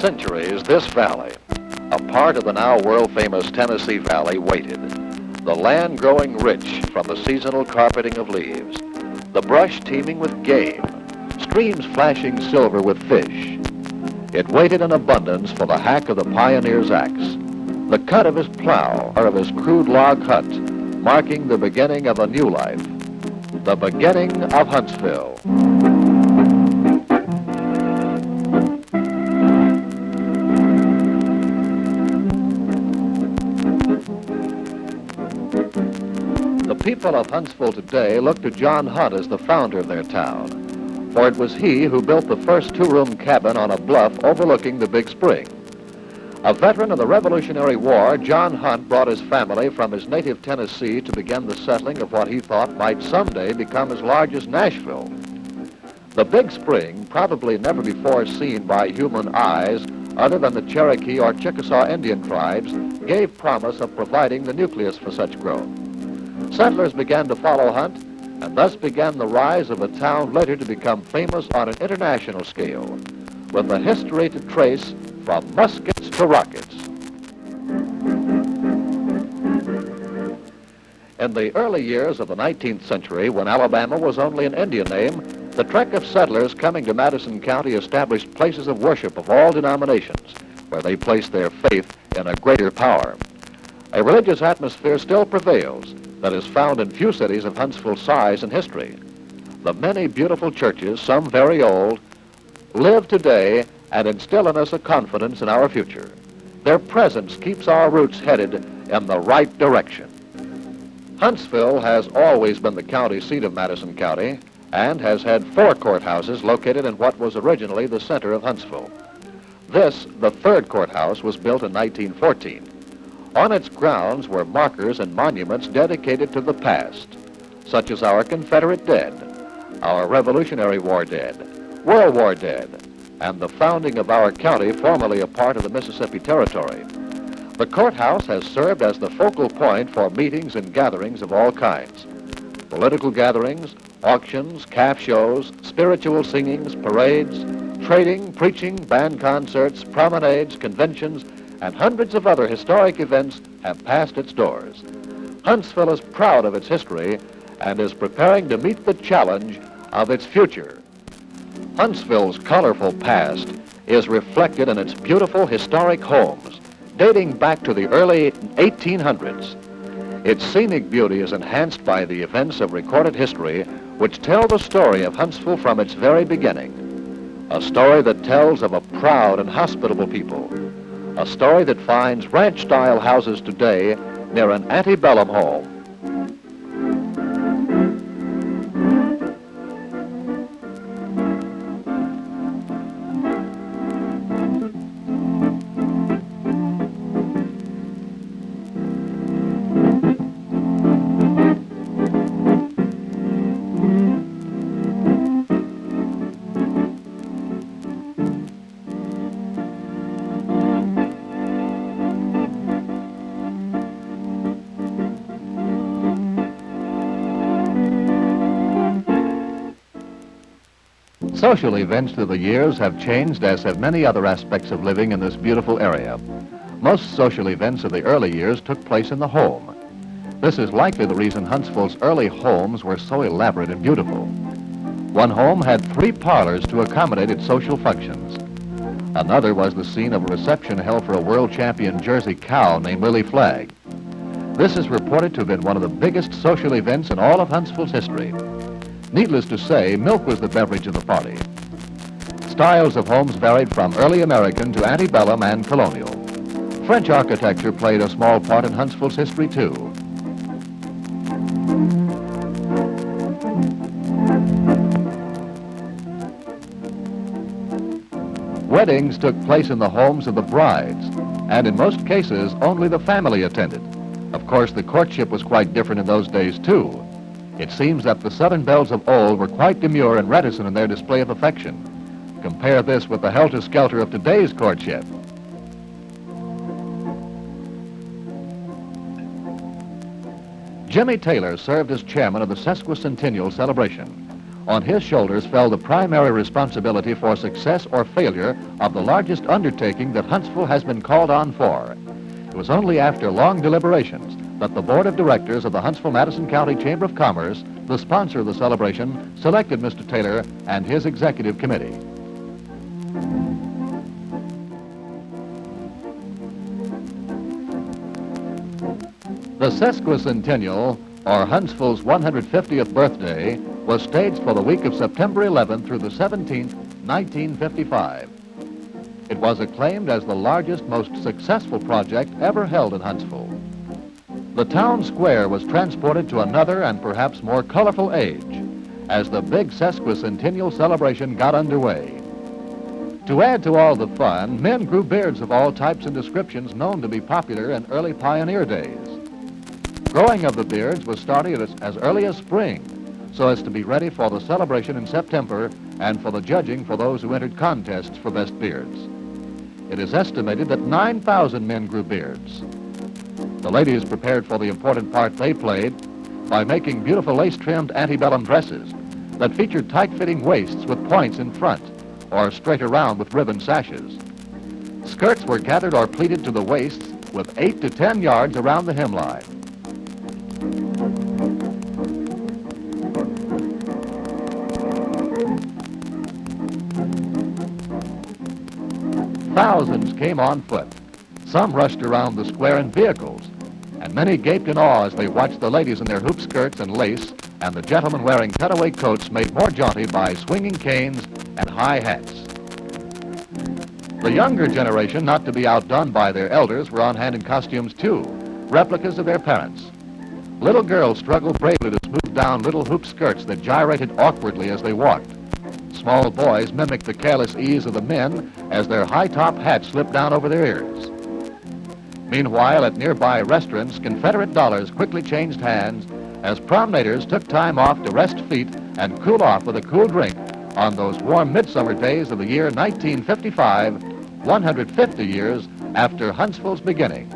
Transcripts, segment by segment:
centuries, this valley, a part of the now world-famous Tennessee Valley, waited. The land growing rich from the seasonal carpeting of leaves, the brush teeming with game, streams flashing silver with fish. It waited in abundance for the hack of the pioneer's axe, the cut of his plow, or of his crude log hut, marking the beginning of a new life, the beginning of Huntsville. The people of Huntsville today look to John Hunt as the founder of their town, for it was he who built the first two-room cabin on a bluff overlooking the Big Spring. A veteran of the Revolutionary War, John Hunt brought his family from his native Tennessee to begin the settling of what he thought might someday become as large as Nashville. The Big Spring, probably never before seen by human eyes other than the Cherokee or Chickasaw Indian tribes, gave promise of providing the nucleus for such growth. Settlers began to follow Hunt, and thus began the rise of a town later to become famous on an international scale, with a history to trace from muskets to rockets. In the early years of the 19th century, when Alabama was only an Indian name, the trek of settlers coming to Madison County established places of worship of all denominations, where they placed their faith in a greater power. A religious atmosphere still prevails that is found in few cities of Huntsville's size and history. The many beautiful churches, some very old, live today and instill in us a confidence in our future. Their presence keeps our roots headed in the right direction. Huntsville has always been the county seat of Madison County and has had 4 courthouses located in what was originally the center of Huntsville. This, the 3rd courthouse, was built in 1914. On its grounds were markers and monuments dedicated to the past, such as our Confederate dead, our Revolutionary War dead, World War dead, and the founding of our county, formerly a part of the Mississippi Territory. The courthouse has served as the focal point for meetings and gatherings of all kinds. Political gatherings, auctions, calf shows, spiritual singings, parades, trading, preaching, band concerts, promenades, conventions, and hundreds of other historic events have passed its doors. Huntsville is proud of its history and is preparing to meet the challenge of its future. Huntsville's colorful past is reflected in its beautiful historic homes, dating back to the early 1800s. Its scenic beauty is enhanced by the events of recorded history which tell the story of Huntsville from its very beginning. A story that tells of a proud and hospitable people. A story that finds ranch-style houses today near an antebellum home. Social events through the years have changed, as have many other aspects of living in this beautiful area. Most social events of the early years took place in the home. This is likely the reason Huntsville's early homes were so elaborate and beautiful. One home had 3 parlors to accommodate its social functions. Another was the scene of a reception held for a world champion Jersey cow named Lily Flagg. This is reported to have been one of the biggest social events in all of Huntsville's history. Needless to say, milk was the beverage of the party. Styles of homes varied from early American to antebellum and colonial. French architecture played a small part in Huntsville's history, too. Weddings took place in the homes of the brides, and in most cases, only the family attended. Of course, the courtship was quite different in those days, too. It seems that the Southern belles of old were quite demure and reticent in their display of affection. Compare this with the helter-skelter of today's courtship. Jimmy Taylor served as chairman of the Sesquicentennial celebration. On his shoulders fell the primary responsibility for success or failure of the largest undertaking that Huntsville has been called on for. It was only after long deliberations that the Board of Directors of the Huntsville-Madison County Chamber of Commerce, the sponsor of the celebration, selected Mr. Taylor and his executive committee. The Sesquicentennial, or Huntsville's 150th birthday, was staged for the week of September 11th through the 17th, 1955. It was acclaimed as the largest, most successful project ever held in Huntsville. The town square was transported to another and perhaps more colorful age as the big Sesquicentennial celebration got underway. To add to all the fun, men grew beards of all types and descriptions known to be popular in early pioneer days. Growing of the beards was started as early as spring, so as to be ready for the celebration in September and for the judging for those who entered contests for best beards. It is estimated that 9,000 men grew beards. The ladies prepared for the important part they played by making beautiful lace-trimmed antebellum dresses that featured tight-fitting waists with points in front or straight around with ribbon sashes. Skirts were gathered or pleated to the waists with 8 to 10 yards around the hemline. Thousands came on foot. Some rushed around the square in vehicles, and many gaped in awe as they watched the ladies in their hoop skirts and lace, and the gentlemen wearing cutaway coats made more jaunty by swinging canes and high hats. The younger generation, not to be outdone by their elders, were on hand in costumes too, replicas of their parents. Little girls struggled bravely to smooth down little hoop skirts that gyrated awkwardly as they walked. Small boys mimicked the careless ease of the men as their high-top hats slipped down over their ears. Meanwhile, at nearby restaurants, Confederate dollars quickly changed hands as promenaders took time off to rest feet and cool off with a cool drink on those warm midsummer days of the year 1955, 150 years after Huntsville's beginning.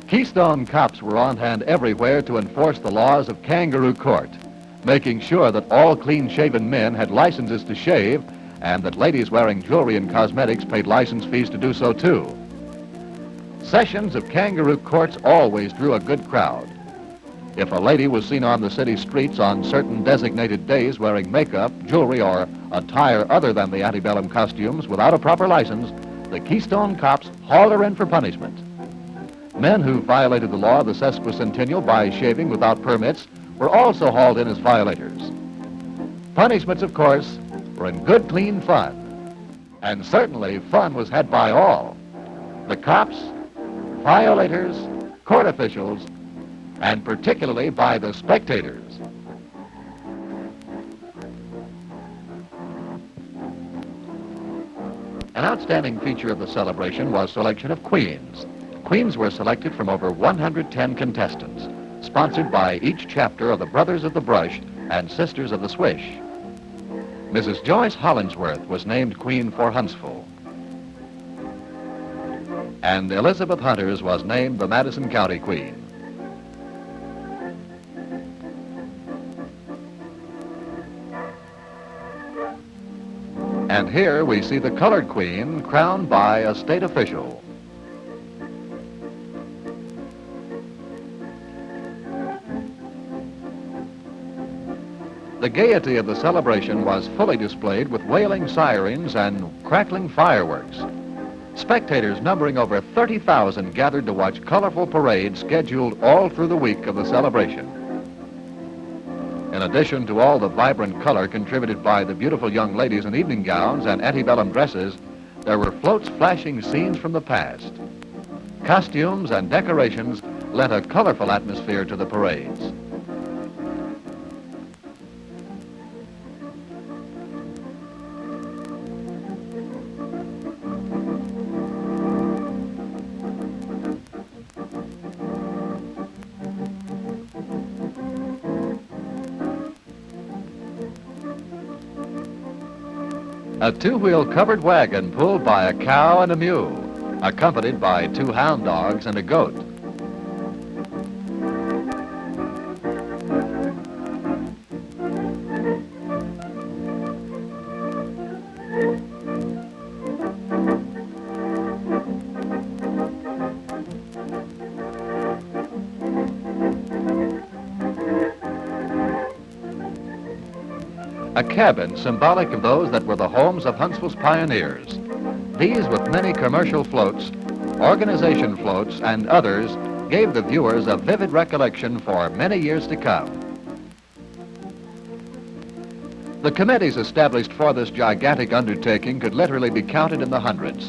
Keystone cops were on hand everywhere to enforce the laws of kangaroo court, making sure that all clean-shaven men had licenses to shave and that ladies wearing jewelry and cosmetics paid license fees to do so too. Sessions of kangaroo courts always drew a good crowd. If a lady was seen on the city streets on certain designated days wearing makeup, jewelry, or attire other than the antebellum costumes without a proper license, the Keystone cops hauled her in for punishment. Men who violated the law of the Sesquicentennial by shaving without permits were also hauled in as violators. Punishments, of course, were in good, clean fun. And certainly fun was had by all. The cops, violators, court officials, and particularly by the spectators. An outstanding feature of the celebration was selection of queens. Queens were selected from over 110 contestants, sponsored by each chapter of the Brothers of the Brush and Sisters of the Swish. Mrs. Joyce Hollingsworth was named Queen for Huntsville, and Elizabeth Hunters was named the Madison County Queen. And here we see the colored queen crowned by a state official. The gaiety of the celebration was fully displayed with wailing sirens and crackling fireworks. Spectators numbering over 30,000 gathered to watch colorful parades scheduled all through the week of the celebration. In addition to all the vibrant color contributed by the beautiful young ladies in evening gowns and antebellum dresses, there were floats flashing scenes from the past. Costumes and decorations lent a colorful atmosphere to the parades. A two-wheel covered wagon pulled by a cow and a mule, accompanied by two hound dogs and a goat. A cabin symbolic of those that were the homes of Huntsville's pioneers. These, with many commercial floats, organization floats, and others, gave the viewers a vivid recollection for many years to come. The committees established for this gigantic undertaking could literally be counted in the hundreds.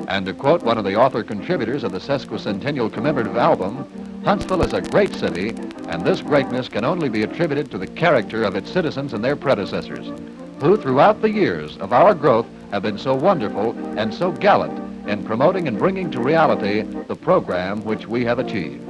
And to quote one of the author-contributors of the Sesquicentennial commemorative album, Huntsville is a great city, and this greatness can only be attributed to the character of its citizens and their predecessors, who throughout the years of our growth have been so wonderful and so gallant in promoting and bringing to reality the program which we have achieved.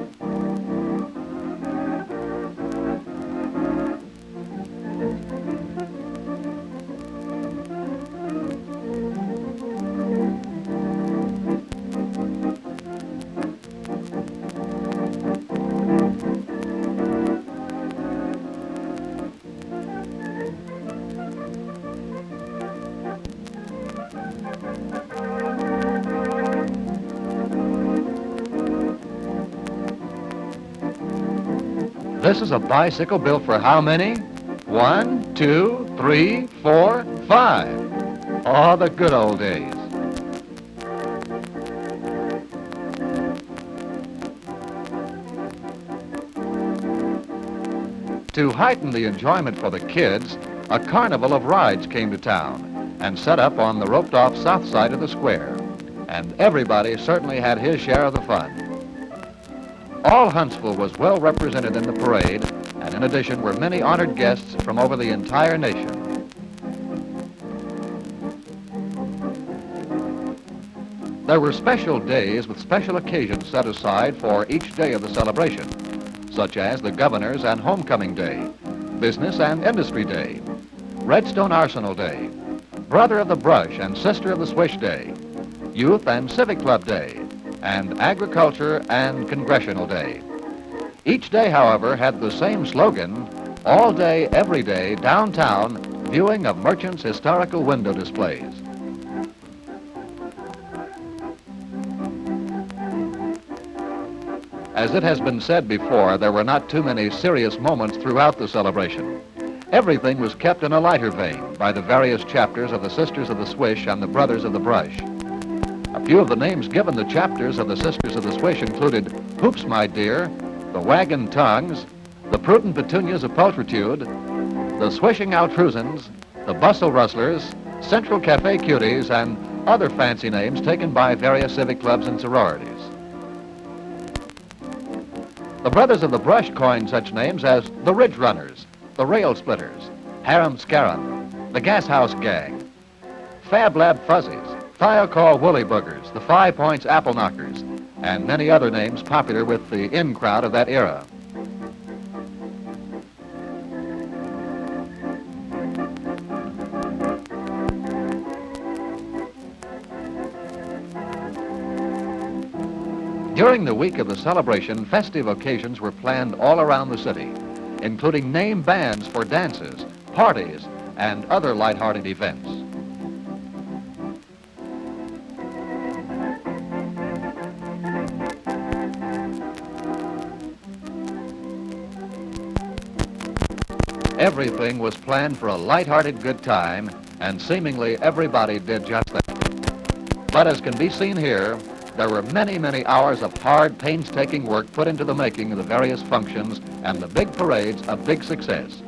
This is a bicycle built for how many? 1, 2, 3, 4, 5. Oh, the good old days. To heighten the enjoyment for the kids, a carnival of rides came to town and set up on the roped-off south side of the square. And everybody certainly had his share of the fun. All Huntsville was well represented in the parade, and in addition were many honored guests from over the entire nation. There were special days with special occasions set aside for each day of the celebration, such as the Governor's and Homecoming Day, Business and Industry Day, Redstone Arsenal Day, Brother of the Brush and Sister of the Swish Day, Youth and Civic Club Day, and Agriculture and Congressional Day. Each day, however, had the same slogan, all day, every day, downtown, viewing of merchants' historical window displays. As it has been said before, there were not too many serious moments throughout the celebration. Everything was kept in a lighter vein by the various chapters of the Sisters of the Swish and the Brothers of the Brush. A few of the names given the chapters of the Sisters of the Swish included Hoops, My Dear, the Wagon Tongues, the Prudent Petunias of Pulchritude, the Swishing Outrousins, the Bustle Rustlers, Central Cafe Cuties, and other fancy names taken by various civic clubs and sororities. The Brothers of the Brush coined such names as the Ridge Runners, the Rail Splitters, Harum Scarum, the Gas House Gang, Fab Lab Fuzzies, Thiocol Woolly Boogers, the 5 Points Apple Knockers, and many other names popular with the in crowd of that era. During the week of the celebration, festive occasions were planned all around the city, including name bands for dances, parties, and other lighthearted events. Everything was planned for a lighthearted good time, and seemingly everybody did just that. But as can be seen here, there were many, many hours of hard, painstaking work put into the making of the various functions and the big parades a big success.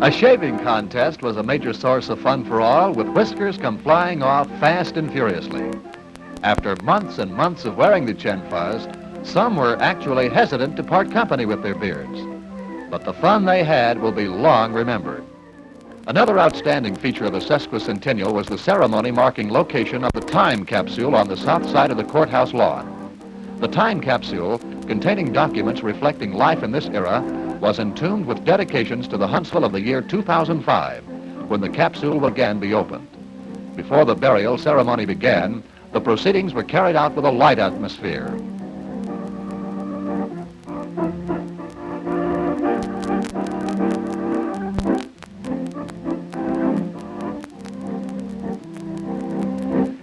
A shaving contest was a major source of fun for all, with whiskers come flying off fast and furiously. After months and months of wearing the chin fuzz, some were actually hesitant to part company with their beards. But the fun they had will be long remembered. Another outstanding feature of the Sesquicentennial was the ceremony marking location of the time capsule on the south side of the courthouse lawn. The time capsule, containing documents reflecting life in this era, was entombed with dedications to the Huntsville of the year 2005, when the capsule will again be opened. Before the burial ceremony began, the proceedings were carried out with a light atmosphere.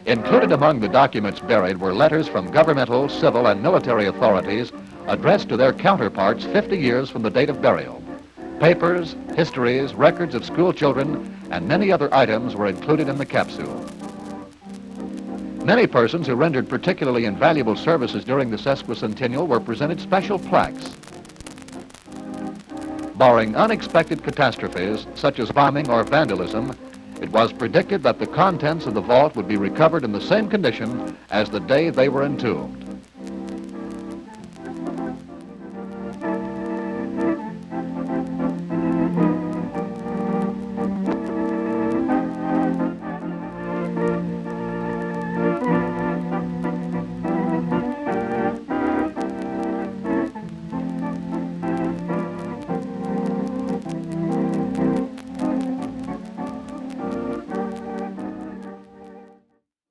Included among the documents buried were letters from governmental, civil, and military authorities addressed to their counterparts 50 years from the date of burial. Papers, histories, records of school children, and many other items were included in the capsule. Many persons who rendered particularly invaluable services during the Sesquicentennial were presented special plaques. Barring unexpected catastrophes, such as bombing or vandalism, it was predicted that the contents of the vault would be recovered in the same condition as the day they were entombed.